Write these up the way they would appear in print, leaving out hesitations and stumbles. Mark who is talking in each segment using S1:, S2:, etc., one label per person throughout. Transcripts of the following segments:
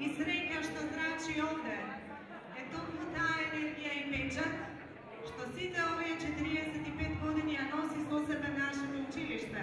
S1: i sreća što zrači ovdje. Tu ta energija i pečat što svi te ove 45 godina nosi s sebe naše učilište.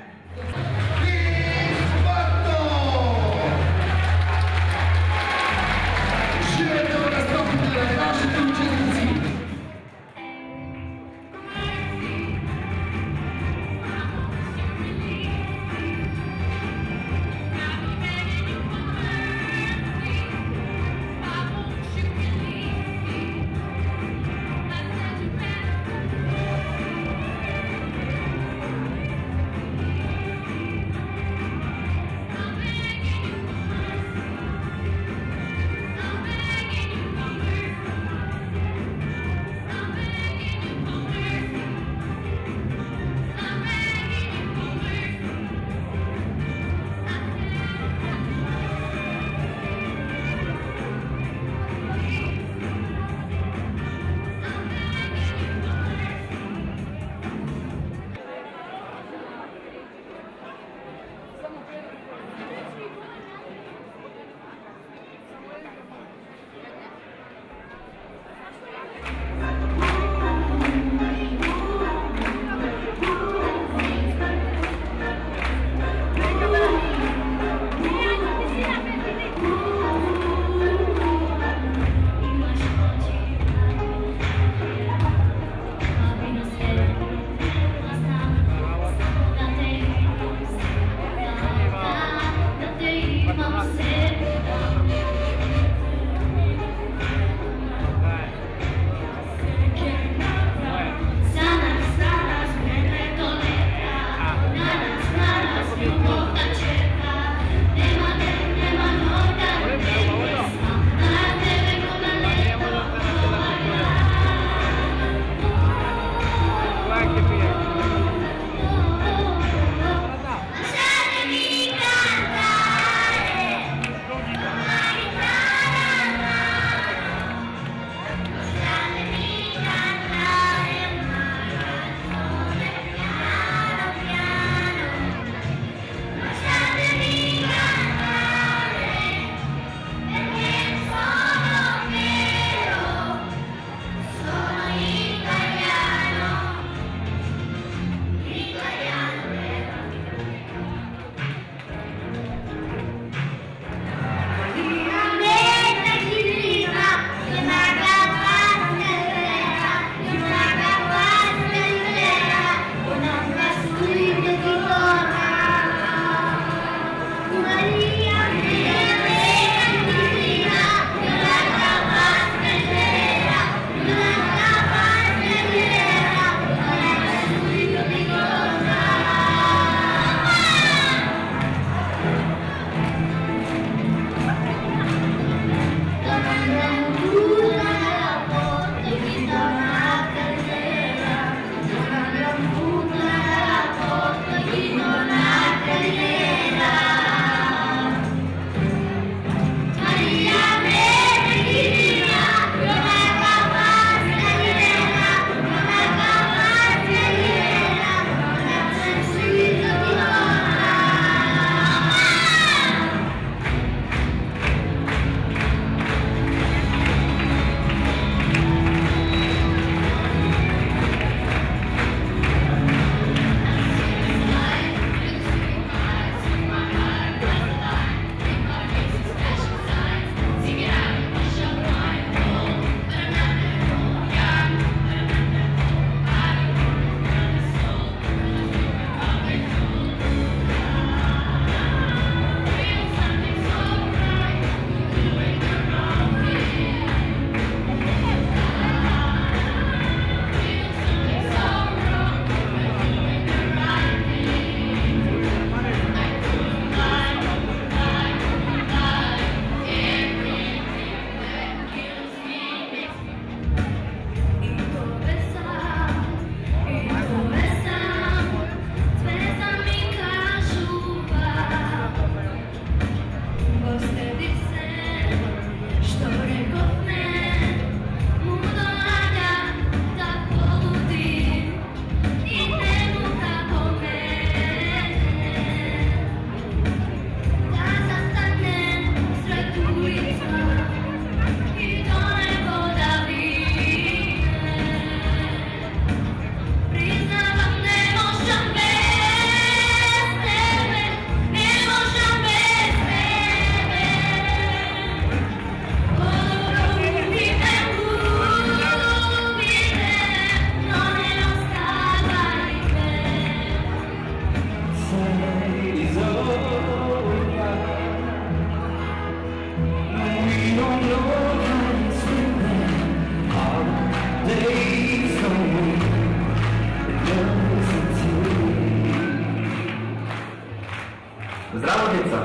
S2: Zdravo, deca!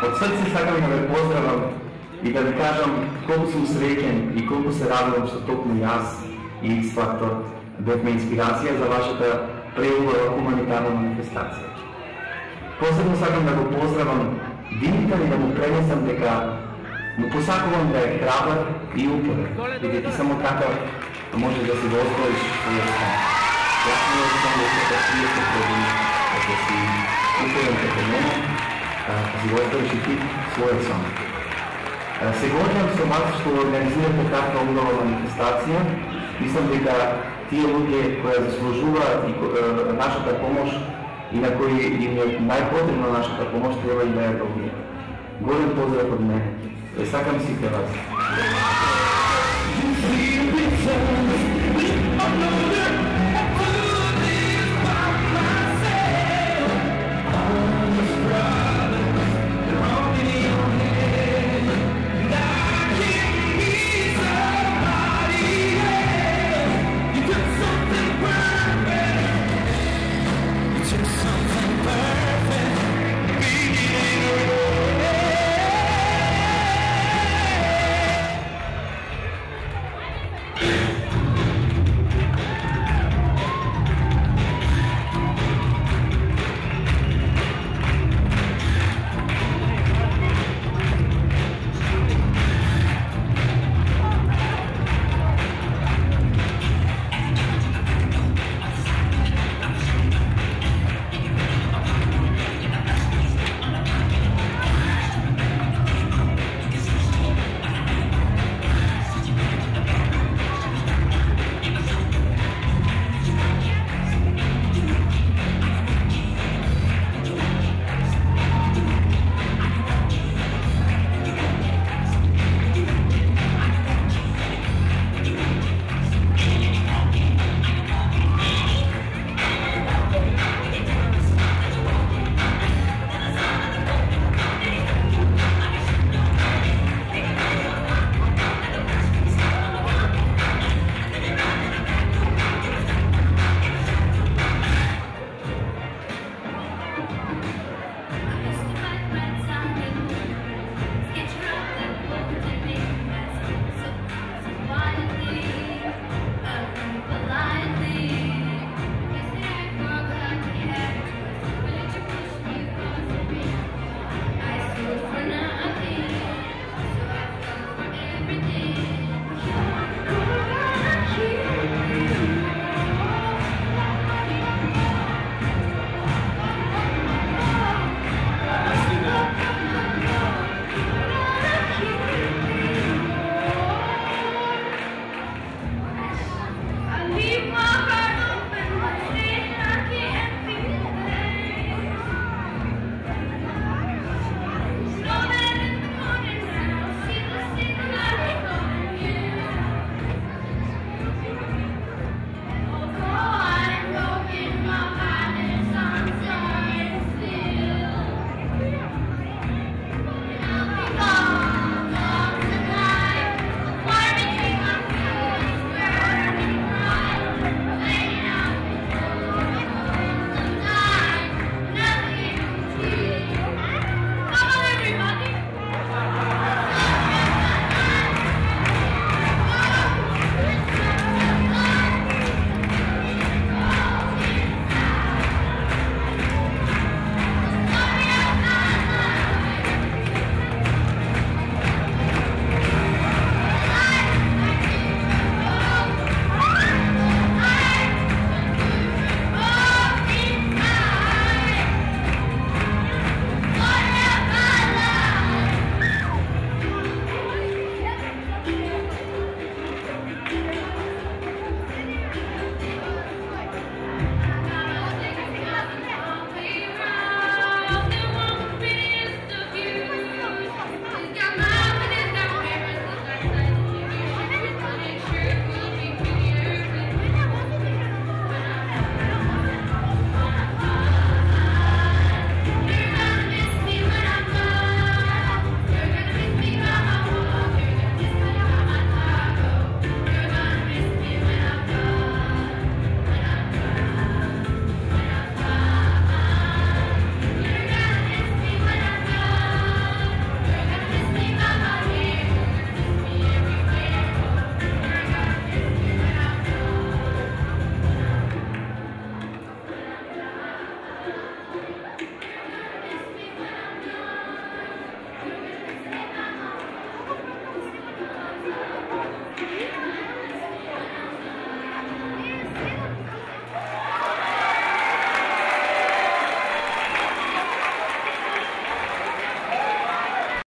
S2: Od srca sakam da me pozdravim i da mi kažem koliko sam srećen i koliko se radujem što tokmu jaz i X-Factor bih me inspiracija za vašата преубава хуманитарна манифестација. Посебно сакам да го поздравам Димитар и да му пренесам дека му посакувам да е храбар и упорен, бидејќи само така може да си го освоиш својот сон. Јас не сум да се пресијете преди да си упорен како мене, да си го освоиш и ти својот сон. Се гордам со вас што организирате таква убава манифестација. Мислам дека тие луѓе кои заслужуваат и нашата помош и на кои им е најпотребна нашата помош треба и да ја добијат. Голем поздрав од мене. Сакам сите вас.